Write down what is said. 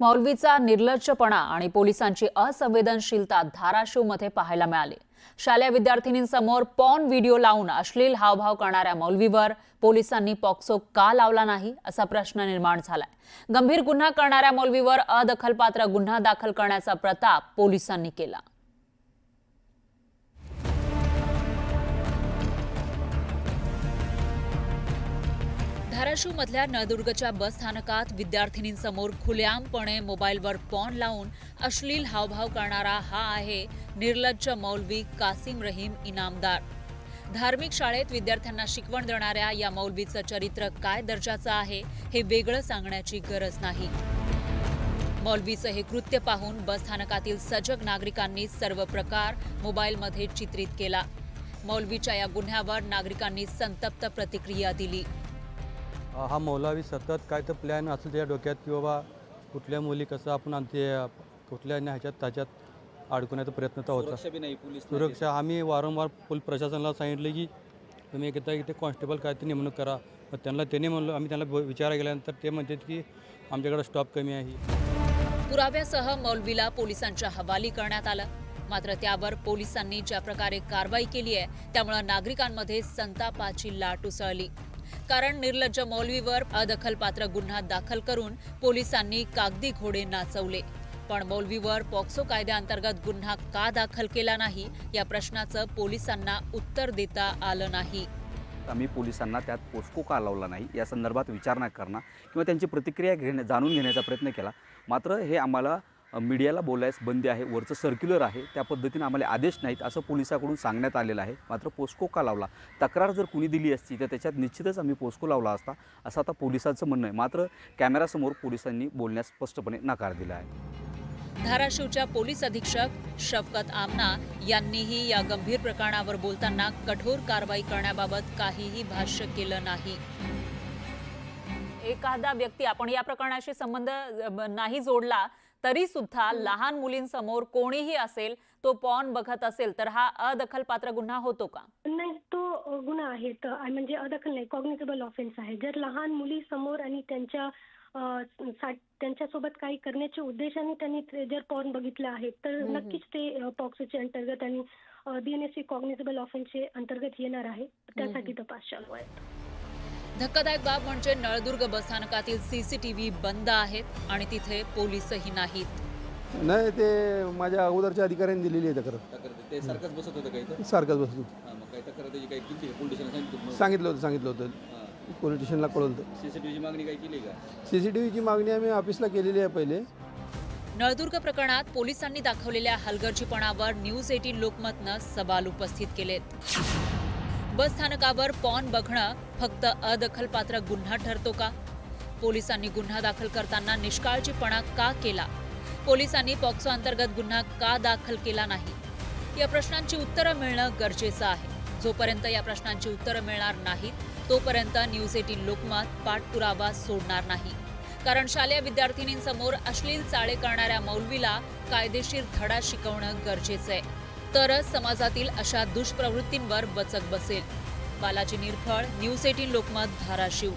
मौलवीचा निर्लज्जपणा आणि पोलिसांची असंवेदनशीलता धाराशिवमध्ये पाहायला मिळाली। शालेय विद्यार्थिनींसमोर पॉर्न व्हिडिओ लावून अश्लील हावभाव करणाऱ्या मौलवीवर पोलिसांनी पॉक्सो का लावला नाही असा प्रश्न निर्माण झालाय। गंभीर गुन्हा करणाऱ्या मौलवीवर अदखलपात्र गुन्हा दाखल करण्याचा प्रताप पोलिसांनी केला। धाराशिवमधल्या नळदुर्गच्या बस स्थानकात विद्यार्थिनींसमोर खुलेआमपणे मोबाईलवर पॉर्न लावून अश्लील हावभाव करणारा हा आहे निर्लज्ज मौलवी कासिम रहीम इनामदार। धार्मिक शाळेत विद्यार्थ्यांना शिकवण देणाऱ्या या मौलवीचं चरित्र काय दर्जाचं आहे हे वेगळं सांगण्याची गरज नाही। मौलवीचं हे कृत्य पाहून बस स्थानकातील सजग नागरिकांनी सर्व प्रकार मोबाईलमध्ये चित्रित केला। मौलवीच्या या गुन्ह्यावर नागरिकांनी संतप्त प्रतिक्रिया दिली। हा मौलवी सतत काय तर प्लॅन असेल त्याच्या डोक्यात की बाबा कुठल्या मुली कसं आपण आणते कुठल्या ह्याच्यात त्याच्यात अडकवण्याचा प्रयत्न तर होता। सुरक्षा आम्ही वारंवार पोलीस प्रशासनाला सांगितलं की तुम्ही एकदा इथे कॉन्स्टेबल काय ते नेमणूक करा। पण त्यांनी म्हणलं आम्ही त्यांना विचारा गेल्यानंतर ते म्हणतात की आमच्याकडे स्टॉप कमी आहे। पुराव्यासह मौलवीला पोलिसांच्या हवाली करण्यात आलं। मात्र त्यावर पोलिसांनी ज्या प्रकारे कारवाई केली आहे त्यामुळे नागरिकांमध्ये संतापाची लाट उसळली। कारण निर्लज्ज मौलवीवर अदखलपात्र गुन्हा दाखल करून पोलिसांनी कागदी घोडे नाचवले। पण मौलवीवर पॉक्सो कायद्याअंतर्गत गुन्हा का दाखल केला नाही या प्रश्नाचं पोलिसांना उत्तर देता आलं नाही। आम्ही पोलिसांना त्यात पोस्को का लावला नाही या संदर्भात विचारणा करणं किंवा त्यांची प्रतिक्रिया जाणून घेण्याचा प्रयत्न केला। मात्र हे आम्हाला मीडियाला बोलायस बंदी आहे, वरचं सर्क्युलर आहे, त्या पद्धतीने आम्हाला आदेश नाहीत असं पोलिसांकडून सांगण्यात आलेलं आहे। मात्र पोस्को का लावला, तक्रार जर कुणी दिली असती तर त्याच्यात निश्चितच आम्ही पोस्को लावला असता असं आता पोलिसांचं म्हणणं आहे। मात्र कॅमेरासमोर पोलिसांनी बोलण्यास स्पष्टपणे नकार दिला आहे। धाराशिवच्या पोलीस अधीक्षक शफकत आमना यांनीही या गंभीर प्रकरणावर बोलताना कठोर कारवाई करण्याबाबत काहीही भाष्य केलं नाही। एखादा व्यक्ती आपण या प्रकरणाशी संबंध नाही जोडला तरी सुद्धा लहान मुलींसमोर कोणीही असेल तो पॉर्न बघत असेल तर हा अदखलपात्र गुन्हा होतो का? नाही, तो गुन्हा आहे म्हणजे अदखल नाही, कॉग्निटेबल ऑफेन्स आहे। जर लहान मुली समोर आणि त्यांच्यासोबत काही करण्याच्या उद्देशाने त्यांनी जर पॉर्न बघितलं आहे तर नक्कीच ते पॉक्सोच्या अंतर्गत आणि बीएनएससी कॉग्निटेबल ऑफेन्सचे अंतर्गत येणार आहे। त्यासाठी तपास चालू आहे। धक्कादायक बाब म्हणजे नळदुर्ग बसस्थानकातील सीसीटीव्ही बंद आहेत आणि तिथे पोलीसही नाहीत। नाही, ते माझ्या अगोदरच्या अधिकाऱ्यांनी दिलेली आहे तक्रार। ते सारखंच बसत होतं काही सारखंच बसत होतं। सांगितलं होतं पोलीस स्टेशनला कळवलं होतं। सीसीटीव्हीची मागणी काय केली का? सीसीटीव्हीची मागणी आम्ही ऑफिसला केलेली आहे पहिले। नळदुर्ग प्रकरणात पोलिसांनी दाखवलेल्या हलगर्जीपणावर न्यूज 18 लोकमतनं सवाल उपस्थित केलेत। बस स्थानकावर पॉर्न बघणं फक्त अदखलपात्र गुन्हा ठरतो का? पोलिसांनी गुन्हा दाखल करताना निष्काळजीपणा का केला? पोलिसांनी पॉक्सो अंतर्गत गुन्हा का दाखल केला नाही? या प्रश्नांची उत्तरं मिळणं गरजेचं आहे। जोपर्यंत या प्रश्नांची उत्तरं मिळणार नाहीत तोपर्यंत न्यूज 18 लोकमत पाठपुरावा सोडणार नाही। कारण शालेय विद्यार्थिनींसमोर अश्लील चाळे करणाऱ्या मौलवीला कायदेशीर धडा शिकवणं गरजेचं आहे, तरच समाजातील अशा दुष्प्रवृत्तींवर वचक बसेल। बालाजी निरफळ, न्यूज 18 लोकमत, धाराशिव।